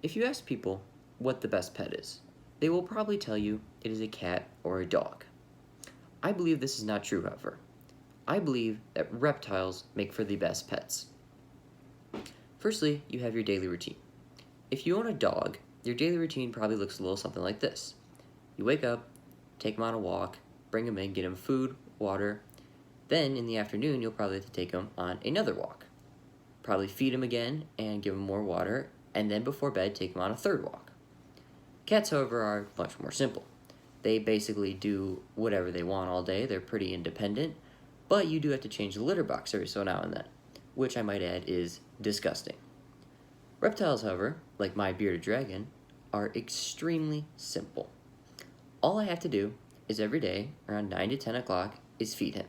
If you ask people what the best pet is, they will probably tell you it is a cat or a dog. I believe this is not true, however. I believe that reptiles make for the best pets. Firstly, you have your daily routine. If you own a dog, your daily routine probably looks a little something like this. You wake up, take him on a walk, bring him in, get him food, water. Then in the afternoon, you'll probably have to take him on another walk. Probably feed him again and give him more water, and then before bed, take him on a third walk. Cats, however, are much more simple. They basically do whatever they want all day. They're pretty independent, but you do have to change the litter box every so now and then, which I might add is disgusting. Reptiles, however, like my bearded dragon, are extremely simple. All I have to do is every day, around 9 to 10 o'clock, is feed him.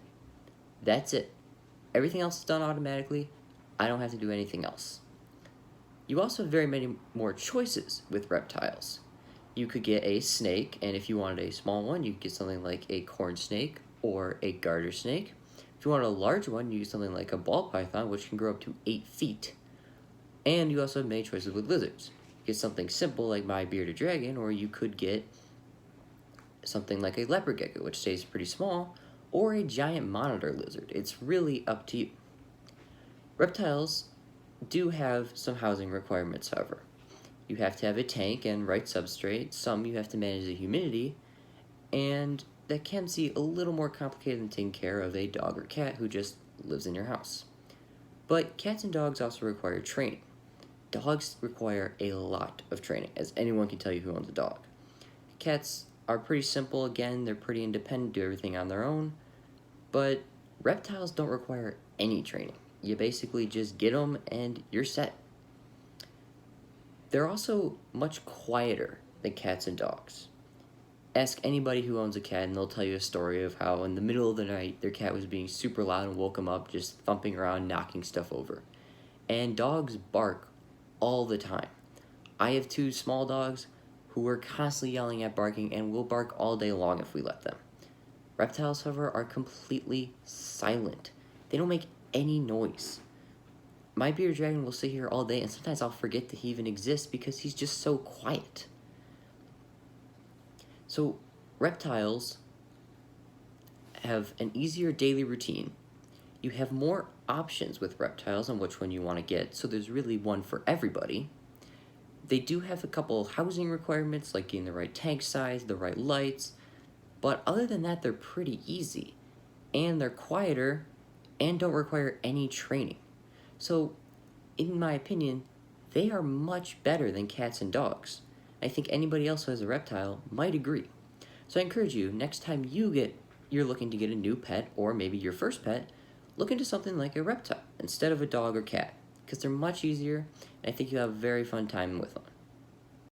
That's it. Everything else is done automatically. I don't have to do anything else. You also have very many more choices with reptiles. You could get a snake, and if you wanted a small one, you could get something like a corn snake or a garter snake. If you wanted a large one, you get something like a ball python, which can grow up to 8 feet. And you also have many choices with lizards. Get something simple like my bearded dragon, or you could get something like a leopard gecko, which stays pretty small, or a giant monitor lizard. It's really up to you. Reptiles do have some housing requirements, however. You have to have a tank and right substrate. Some you have to manage the humidity, and that can seem a little more complicated than taking care of a dog or cat who just lives in your house. But cats and dogs also require training. Dogs require a lot of training, as anyone can tell you who owns a dog. Cats are pretty simple, again, they're pretty independent, do everything on their own, but reptiles don't require any training. You basically just get them and you're set. They're also much quieter than cats and dogs. Ask anybody who owns a cat and they'll tell you a story of how in the middle of the night their cat was being super loud and woke them up just thumping around, knocking stuff over. And dogs bark all the time. I have 2 small dogs who are constantly yelling at barking and will bark all day long if we let them. Reptiles, however, are completely silent. They don't make any noise. My bearded dragon will sit here all day, and sometimes I'll forget that he even exists because he's just so quiet. So, reptiles have an easier daily routine. You have more options with reptiles on which one you want to get, so there's really one for everybody. They do have a couple housing requirements, like getting the right tank size, the right lights, but other than that, they're pretty easy, and they're quieter, and don't require any training. So, in my opinion, they are much better than cats and dogs. I think anybody else who has a reptile might agree. So I encourage you, next time you're looking to get a new pet, or maybe your first pet, look into something like a reptile instead of a dog or cat, because they're much easier, and I think you'll have a very fun time with them.